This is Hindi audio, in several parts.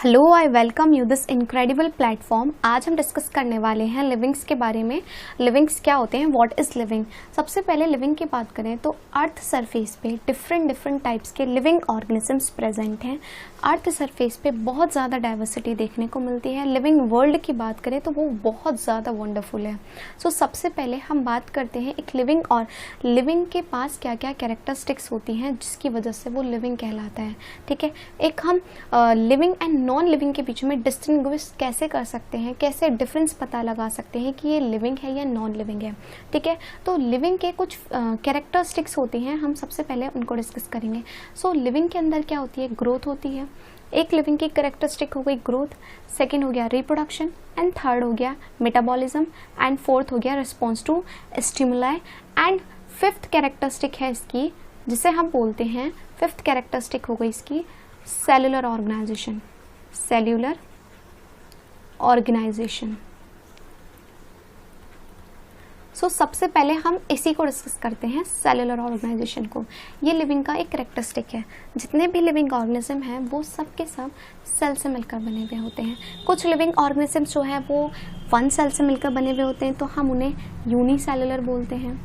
Hello, I welcome you this incredible platform. आज हम डिस्कस करने वाले हैं लिविंग्स के बारे में। लिविंग्स क्या होते हैं, व्हाट इज़ लिविंग। सबसे पहले लिविंग की बात करें तो अर्थ सरफेस पे डिफरेंट टाइप्स के लिविंग ऑर्गेनिजम्स प्रेजेंट हैं। अर्थ सरफेस पे बहुत ज़्यादा डाइवर्सिटी देखने को मिलती है। लिविंग वर्ल्ड की बात करें तो वो बहुत ज़्यादा वंडरफुल है। सबसे पहले हम बात करते हैं एक लिविंग और लिविंग के पास क्या क्या कैरेक्टरिस्टिक्स होती हैं जिसकी वजह से वो लिविंग कहलाता है। ठीक है, एक हम लिविंग एंड नॉन लिविंग के बीच में डिस्टिंग्विश कैसे कर सकते हैं, कैसे डिफरेंस पता लगा सकते हैं कि ये लिविंग है या नॉन लिविंग है। ठीक है, तो लिविंग के कुछ कैरेक्टरिस्टिक्स होती हैं, हम सबसे पहले उनको डिस्कस करेंगे। लिविंग के अंदर क्या होती है, ग्रोथ होती है। एक लिविंग की कैरेक्टरिस्टिक हो गई ग्रोथ, सेकेंड हो गया रिप्रोडक्शन, एंड थर्ड हो गया मेटाबॉलिज्म, एंड फोर्थ हो गया response to stimuli, and fifth characteristic है इसकी जिसे हम बोलते हैं, फिफ्थ कैरेक्टरिस्टिक हो गई इसकी सेलुलर ऑर्गेनाइजेशन। Cellular organisation. सबसे पहले हम इसी को डिस्कस करते हैं, सेलुलर ऑर्गेनाइजेशन को। ये लिविंग का एक कैरेक्टरिस्टिक है। जितने भी लिविंग ऑर्गेनिज्म हैं वो सब के सब सेल से मिलकर बने हुए होते हैं। कुछ लिविंग ऑर्गेनिज्म जो है वो वन सेल से मिलकर बने हुए होते हैं तो हम उन्हें यूनिसेलुलर बोलते हैं।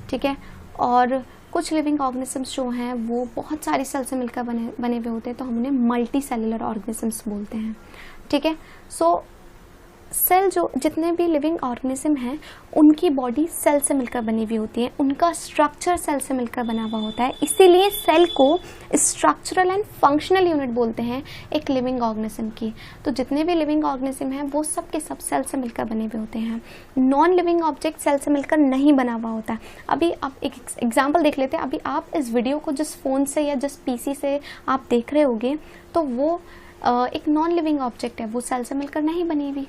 ठीक है, और कुछ लिविंग ऑर्गेनिजम्स जो हैं वो बहुत सारी सेल से मिलकर बने हुए होते हैं तो हम उन्हें मल्टी सेलुलर ऑर्गेनिजम्स बोलते हैं। ठीक है, सेल जो जितने भी लिविंग ऑर्गेनिज्म हैं उनकी बॉडी सेल से मिलकर बनी हुई होती है, उनका स्ट्रक्चर सेल से मिलकर बना हुआ होता है, इसीलिए सेल को स्ट्रक्चरल एंड फंक्शनल यूनिट बोलते हैं एक लिविंग ऑर्गेनिज्म की। तो जितने भी लिविंग ऑर्गेनिज्म हैं वो सब के सब सेल से मिलकर बने हुए होते हैं। नॉन लिविंग ऑब्जेक्ट सेल से मिलकर नहीं बना हुआ होता है। अभी आप एक एग्जाम्पल देख लेते हैं। अभी आप इस वीडियो को जिस फ़ोन से या जिस पीसी से आप देख रहे होंगे तो वो एक नॉन लिविंग ऑब्जेक्ट है, वो सेल से मिलकर नहीं बनी हुई।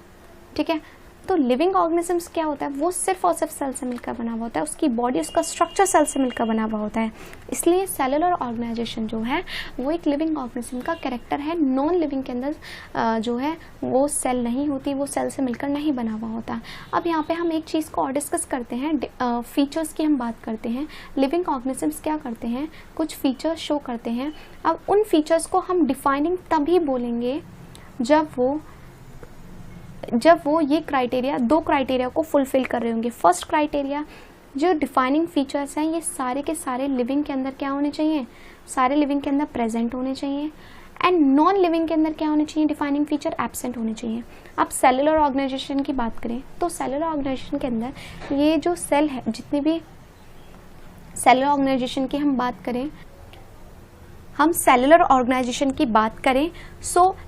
ठीक है, तो लिविंग ऑर्गेनिजम्स क्या होता है, वो सिर्फ और सिर्फ सेल से मिलकर बना हुआ होता है, उसकी बॉडी, उसका स्ट्रक्चर सेल से मिलकर बना हुआ होता है। इसलिए सेलुलर ऑर्गेनाइजेशन जो है वो एक लिविंग ऑर्गेनिज्म का कैरेक्टर है। नॉन लिविंग के अंदर जो है वो सेल नहीं होती, वो सेल से मिलकर नहीं बना हुआ होता। अब यहाँ पे हम एक चीज़ को और डिस्कस करते हैं, फीचर्स की हम बात करते हैं। लिविंग ऑर्गेनिजम्स क्या करते हैं, कुछ फीचर्स शो करते हैं। अब उन फीचर्स को हम डिफाइनिंग तभी बोलेंगे जब वो ये क्राइटेरिया, दो क्राइटेरिया को फुलफिल कर रहे होंगे। फर्स्ट क्राइटेरिया, जो डिफाइनिंग फीचर्स हैं ये सारे के सारे लिविंग के अंदर क्या होने चाहिए, सारे लिविंग के अंदर प्रेजेंट होने चाहिए। एंड नॉन लिविंग के अंदर क्या होने चाहिए, डिफाइनिंग फीचर एब्सेंट होने चाहिए। अब सेलुलर ऑर्गेनाइजेशन की बात करें तो सेलुलर ऑर्गेनाइजेशन के अंदर ये जो सेल है, जितनी भी सेलुलर ऑर्गेनाइजेशन की हम सेलुलर ऑर्गेनाइजेशन की बात करें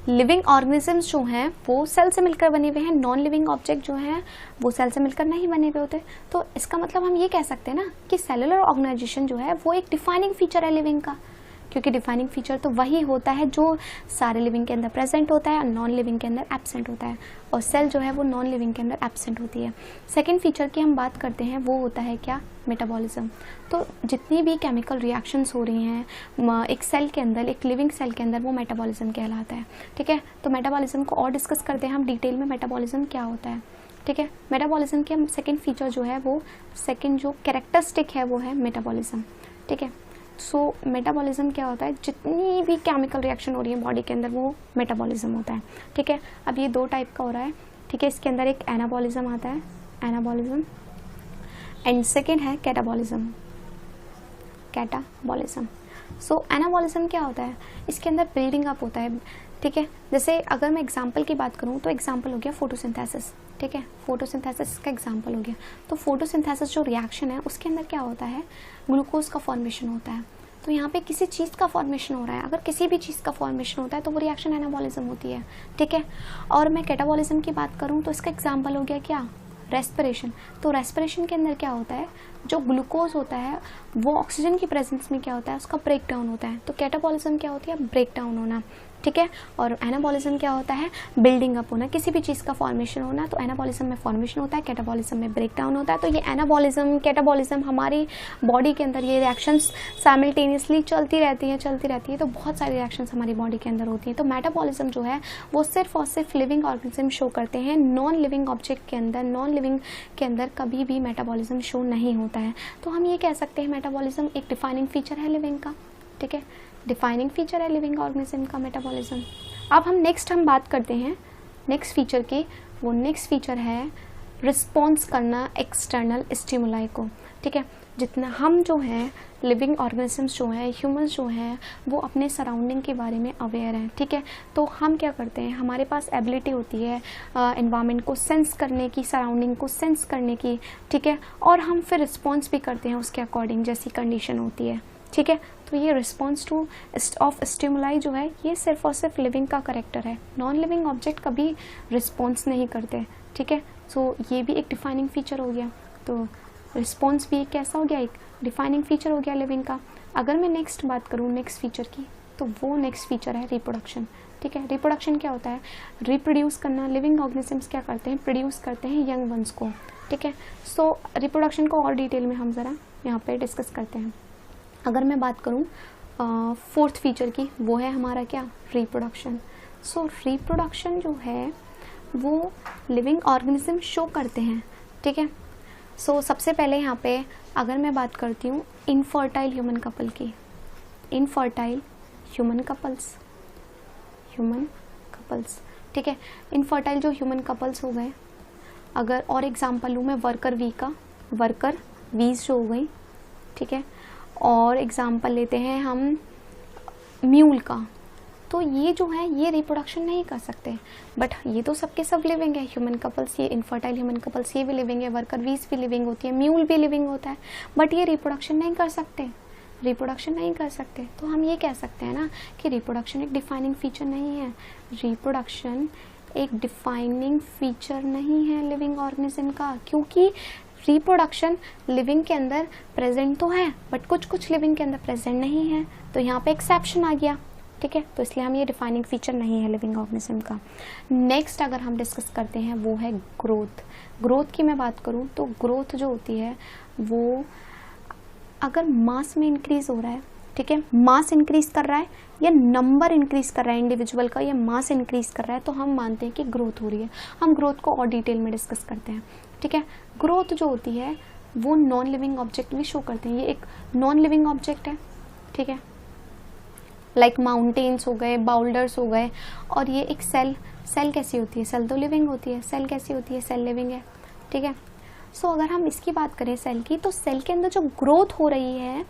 लिविंग ऑर्गेनिजम्स जो हैं वो सेल से मिलकर बने हुए हैं। नॉन लिविंग ऑब्जेक्ट जो हैं वो सेल से मिलकर नहीं बने हुए होते। तो इसका मतलब हम ये कह सकते हैं ना कि सेलुलर ऑर्गेनाइजेशन जो है वो एक डिफाइनिंग फीचर है लिविंग का, क्योंकि डिफाइनिंग फीचर तो वही होता है जो सारे लिविंग के अंदर प्रेजेंट होता है और नॉन लिविंग के अंदर एब्सेंट होता है, और सेल जो है वो नॉन लिविंग के अंदर एब्सेंट होती है। सेकेंड फीचर की हम बात करते हैं, वो होता है क्या, मेटाबॉलिज्म। तो जितनी भी केमिकल रिएक्शंस हो रही हैं एक सेल के अंदर, एक लिविंग सेल के अंदर, वो मेटाबॉलिज्म कहलाता है। ठीक है, तो मेटाबॉलिज्म को और डिस्कस करते हैं हम डिटेल में, मेटाबॉलिज्म क्या होता है। ठीक है, मेटाबॉलिज्म के हम सेकेंड फीचर जो है वो, सेकेंड जो कैरेक्टरिस्टिक है वो है मेटाबॉलिज्म। ठीक है, मेटाबॉलिज्म क्या होता है, जितनी भी केमिकल रिएक्शन हो रही है बॉडी के अंदर वो मेटाबॉलिज्म होता है। ठीक है, अब ये दो टाइप का हो रहा है। ठीक है, इसके अंदर एक एनाबॉलिज्म आता है, एनाबॉलिज्म, एंड सेकेंड है कैटाबॉलिज्म, कैटाबॉलिज्म। एनाबॉलिज्म क्या होता है, इसके अंदर बिल्डिंग अप होता है। ठीक है, जैसे अगर मैं एग्जाम्पल की बात करूँ तो एग्जाम्पल हो गया फोटोसिंथेसिस। ठीक है, फोटोसिंथेसिस का एग्जाम्पल हो गया। तो फोटोसिंथेसिस जो रिएक्शन है उसके अंदर क्या होता है, ग्लूकोज का फॉर्मेशन होता है। तो यहाँ पे किसी चीज़ का फॉर्मेशन हो रहा है, अगर किसी भी चीज़ का फॉर्मेशन होता है तो वो रिएक्शन एनाबॉलिज्म होती है। ठीक है, और मैं कैटाबॉलिज्म की बात करूँ तो इसका एग्जाम्पल हो गया क्या, रेस्पिरेशन। तो रेस्पिरेशन के अंदर क्या होता है, जो ग्लूकोज होता है वो ऑक्सीजन की प्रेजेंस में क्या होता है, उसका ब्रेक डाउन होता है। तो कैटाबॉलिज्म क्या होती है, ब्रेक डाउन होना। ठीक है, और एनाबॉलिज्म क्या होता है, बिल्डिंग अप होना, किसी भी चीज़ का फॉर्मेशन होना। तो एनाबॉलिज्म में फॉर्मेशन होता है, कैटाबॉलिज्म में ब्रेक डाउन होता है। तो ये एनाबॉलिज्म, कैटाबॉलिज्म, हमारी बॉडी के अंदर ये रिएक्शंस साइमल्टेनियसली चलती रहती है। तो बहुत सारी रिएक्शंस हमारी बॉडी के अंदर होती हैं। तो मेटाबॉलिज्म जो है वो सिर्फ और सिर्फ लिविंग ऑर्गेनिज्म शो करते हैं। नॉन लिविंग ऑब्जेक्ट के अंदर, नॉन लिविंग के अंदर कभी भी मेटाबॉलिज्म शो नहीं होता है। तो हम ये कह सकते हैं मेटाबॉलिज्म एक डिफाइनिंग फीचर है लिविंग का। ठीक है, डिफाइनिंग फीचर है लिविंग ऑर्गेनिज्म का मेटाबॉलिज्म। अब हम बात करते हैं नेक्स्ट फीचर की। वो नेक्स्ट फीचर है रिस्पॉन्स करना एक्सटर्नल स्टिमुलाई को, ठीक है। जितना हम जो है लिविंग ऑर्गेनिजम्स जो है, ह्यूमंस जो हैं, वो अपने सराउंडिंग के बारे में अवेयर हैं, ठीक है। तो हम क्या करते हैं, हमारे पास एबिलिटी होती है एनवायरनमेंट को सेंस करने की, सराउंडिंग को सेंस करने की, ठीक है। और हम फिर रिस्पॉन्स भी करते हैं उसके अकॉर्डिंग जैसी कंडीशन होती है, ठीक है। तो ये रिस्पॉन्स टू ऑफ स्टिमुलाई जो है, ये सिर्फ और सिर्फ लिविंग का करेक्टर है। नॉन लिविंग ऑब्जेक्ट कभी रिस्पॉन्स नहीं करते, ठीक है। सो ये भी एक डिफाइनिंग फीचर हो गया। तो रिस्पॉन्स भी एक कैसा हो गया, एक डिफाइनिंग फीचर हो गया लिविंग का। अगर मैं नेक्स्ट बात करूँ नेक्स्ट फीचर की, तो वो नेक्स्ट फीचर है रिप्रोडक्शन, ठीक है। रिप्रोडक्शन क्या होता है, रिप्रोड्यूस करना। लिविंग ऑर्गेनिजम्स क्या करते हैं, प्रोड्यूस करते हैं यंग वंस को, ठीक है। सो रिप्रोडक्शन को और डिटेल में हम ज़रा यहाँ पे डिस्कस करते हैं। अगर मैं बात करूँ फोर्थ फीचर की, वो है हमारा क्या, रिप्रोडक्शन। सो रिप्रोडक्शन जो है वो लिविंग ऑर्गेनिज्म शो करते हैं, ठीक है। सो सबसे पहले यहाँ पे अगर मैं बात करती हूँ इनफर्टाइल ह्यूमन कपल की, इनफर्टाइल ह्यूमन कपल्स, ठीक है। इनफर्टाइल जो ह्यूमन कपल्स हो गए, अगर और एग्जांपल लूँ मैं वर्कर वी का, वर्कर वीज जो हो गई, ठीक है। और एग्जांपल लेते हैं हम म्यूल का, तो ये जो है ये रिप्रोडक्शन नहीं कर सकते, बट ये तो सबके सब लिविंग है। ह्यूमन कपल्स, ये इनफर्टाइल ह्यूमन कपल्स, ये भी लिविंग है, वर्कर वीज भी लिविंग होती है, म्यूल भी लिविंग होता है, बट ये रिप्रोडक्शन नहीं कर सकते, रिप्रोडक्शन नहीं कर सकते। तो हम ये कह सकते हैं ना कि रिप्रोडक्शन एक डिफाइनिंग फीचर नहीं है, रिप्रोडक्शन एक डिफाइनिंग फीचर नहीं है लिविंग ऑर्गेनिज्म का, क्योंकि रिप्रोडक्शन लिविंग के अंदर प्रेजेंट तो है, बट कुछ कुछ लिविंग के अंदर प्रेजेंट नहीं है। तो यहाँ पे एक्सेप्शन आ गया, ठीक है। तो इसलिए हम ये डिफाइनिंग फीचर नहीं है लिविंग ऑर्गेनिज्म का। नेक्स्ट अगर हम डिस्कस करते हैं वो है ग्रोथ। ग्रोथ की मैं बात करूँ तो ग्रोथ जो होती है वो अगर मास में इंक्रीज हो रहा है, ठीक है, मास इंक्रीज कर रहा है या नंबर इंक्रीज कर रहा है इंडिविजुअल का, या मास इंक्रीज कर रहा है, तो हम मानते हैं कि ग्रोथ हो रही है। हम ग्रोथ को और डिटेल में डिस्कस करते हैं, ठीक है। ग्रोथ जो होती है वो नॉन लिविंग ऑब्जेक्ट भी शो करते हैं। ये एक नॉन लिविंग ऑब्जेक्ट है, ठीक है, लाइक माउंटेन्स हो गए, बाउल्डर्स हो गए। और ये एक सेल कैसी होती है, सेल तो लिविंग होती है, सेल कैसी होती है, सेल लिविंग है, ठीक है। सो अगर हम इसकी बात करें सेल की, तो सेल के अंदर जो ग्रोथ हो रही है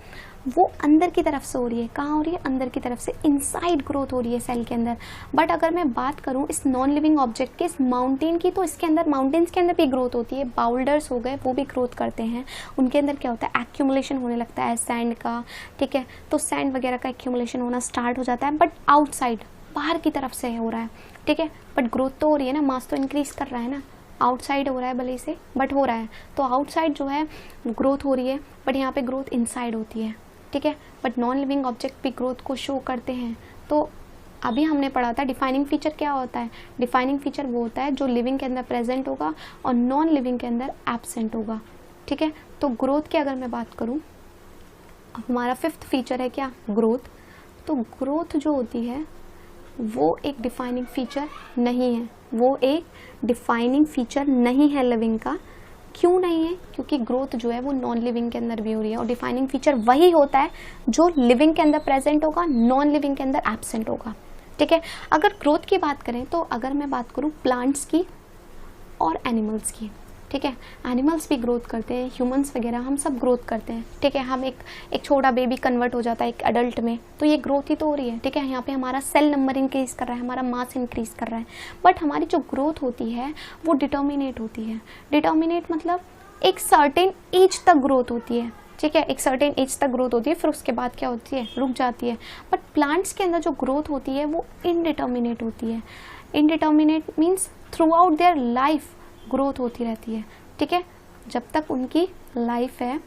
वो अंदर की तरफ से हो रही है। कहाँ हो रही है, अंदर की तरफ से, इनसाइड ग्रोथ हो रही है सेल के अंदर। बट अगर मैं बात करूँ इस नॉन लिविंग ऑब्जेक्ट के, इस माउंटेन की, तो इसके अंदर, माउंटेन्स के अंदर भी ग्रोथ होती है। बाउल्डर्स हो गए वो भी ग्रोथ करते हैं, उनके अंदर क्या होता है, एक्यूमुलेशन होने लगता है सैंड का, ठीक है। तो सैंड वगैरह का एक्यूमुलेशन होना स्टार्ट हो जाता है, बट आउटसाइड, बाहर की तरफ से हो रहा है, ठीक है। बट ग्रोथ तो हो रही है ना, मास तो इंक्रीज कर रहा है ना, आउटसाइड हो रहा है भले से, बट हो रहा है। तो आउटसाइड जो है ग्रोथ हो रही है, बट यहाँ पे ग्रोथ इनसाइड होती है, ठीक है। बट नॉन लिविंग ऑब्जेक्ट भी ग्रोथ को शो करते हैं। तो अभी हमने पढ़ा था डिफाइनिंग फीचर क्या होता है। डिफाइनिंग फीचर वो होता है जो लिविंग के अंदर प्रेजेंट होगा और नॉन लिविंग के अंदर एब्सेंट होगा, ठीक है। तो ग्रोथ की अगर मैं बात करूँ, हमारा फिफ्थ फीचर है क्या, ग्रोथ। तो ग्रोथ जो होती है वो एक डिफाइनिंग फीचर नहीं है, वो एक डिफाइनिंग फीचर नहीं है लिविंग का। क्यों नहीं है, क्योंकि ग्रोथ जो है वो नॉन लिविंग के अंदर भी हो रही है, और डिफाइनिंग फीचर वही होता है जो लिविंग के अंदर प्रेजेंट होगा, नॉन लिविंग के अंदर एब्सेंट होगा, ठीक है। अगर ग्रोथ की बात करें तो अगर मैं बात करूँ प्लांट्स की और एनिमल्स की, ठीक है, एनिमल्स भी ग्रोथ करते हैं, ह्यूमंस वगैरह हम सब ग्रोथ करते हैं, ठीक है। हम एक छोटा बेबी कन्वर्ट हो जाता है एक अडल्ट में, तो ये ग्रोथ ही तो हो रही है, ठीक है। यहाँ पे हमारा सेल नंबर इंक्रीज कर रहा है, हमारा मास इंक्रीज कर रहा है, बट हमारी जो ग्रोथ होती है वो डिटर्मिनेट होती है। डिटर्मिनेट मतलब एक सर्टेन एज तक ग्रोथ होती है, ठीक है, एक सर्टेन एज तक ग्रोथ होती है, फिर उसके बाद क्या होती है, रुक जाती है। बट प्लांट्स के अंदर जो ग्रोथ होती है वो इनडिटर्मिनेट होती है। Indeterminate means through out their life growth होती रहती है, ठीक है। जब तक उनकी लाइफ है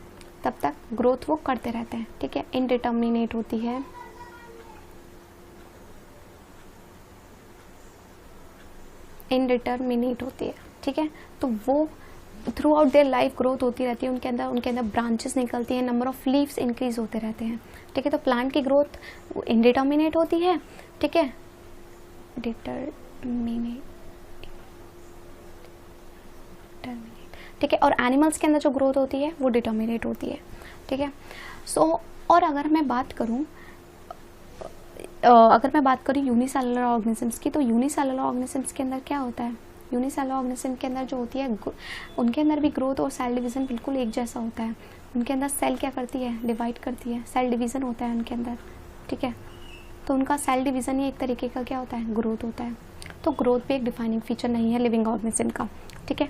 तब तक ग्रोथ वो करते रहते हैं, ठीक है। इनडिटर्मिनेट होती है, इनडिटर्मिनेट होती है, ठीक है। तो वो through out their life growth होती रहती है, उनके अंदर ब्रांचेस निकलती हैं, नंबर ऑफ लीव्स इंक्रीज होते रहते हैं, ठीक है। तो प्लांट की ग्रोथ इनडिटर्मिनेट होती है, ठीक है, डिटर्मिनेट, ठीक है। और एनिमल्स के अंदर जो ग्रोथ होती है वो डिटर्मिनेट होती है, ठीक है। सो और अगर मैं बात करूं अगर मैं बात करूँ यूनिसेलुलर ऑर्गेनिजम्स की, तो यूनिसेलुलर ऑर्गेनिजम्स के अंदर क्या होता है, यूनिसेलुलर ऑर्गेनिज्म के अंदर जो होती है उनके अंदर भी ग्रोथ और सेल डिवीज़न बिल्कुल एक जैसा होता है। उनके अंदर सेल क्या करती है, डिवाइड करती है, सेल डिवीज़न होता है उनके अंदर, ठीक है। तो उनका सेल डिवीज़न ही एक तरीके का क्या होता है, ग्रोथ होता है। तो ग्रोथ भी एक डिफाइनिंग फीचर नहीं है लिविंग ऑर्गेनिज्म का, ठीक है।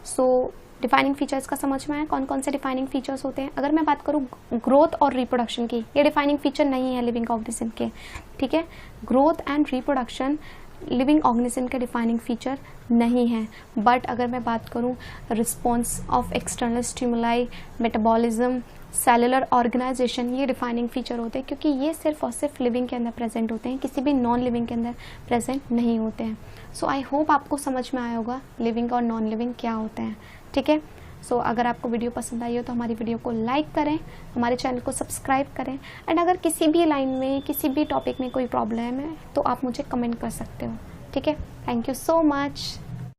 सो डिफाइनिंग फीचर्स का समझ में आया, कौन कौन से डिफाइनिंग फीचर्स होते हैं। अगर मैं बात करूँ ग्रोथ और रिप्रोडक्शन की, ये डिफाइनिंग फीचर नहीं है लिविंग ऑर्गेनिज्म के, ठीक है। Growth and reproduction living organism के डिफाइनिंग फीचर नहीं है। बट अगर मैं बात करूं response of external stimuli, metabolism, cellular organisation, ये डिफाइनिंग फीचर होते हैं, क्योंकि ये सिर्फ और सिर्फ लिविंग के अंदर प्रेजेंट होते हैं, किसी भी नॉन लिविंग के अंदर प्रेजेंट नहीं होते हैं। सो आई होप आपको समझ में आया होगा लिविंग और नॉन लिविंग क्या होते हैं, ठीक है। सो अगर आपको वीडियो पसंद आई हो तो हमारी वीडियो को लाइक करें, हमारे चैनल को सब्सक्राइब करें, एंड अगर किसी भी लाइन में, किसी भी टॉपिक में कोई प्रॉब्लम है तो आप मुझे कमेंट कर सकते हो, ठीक है। Thank you so much.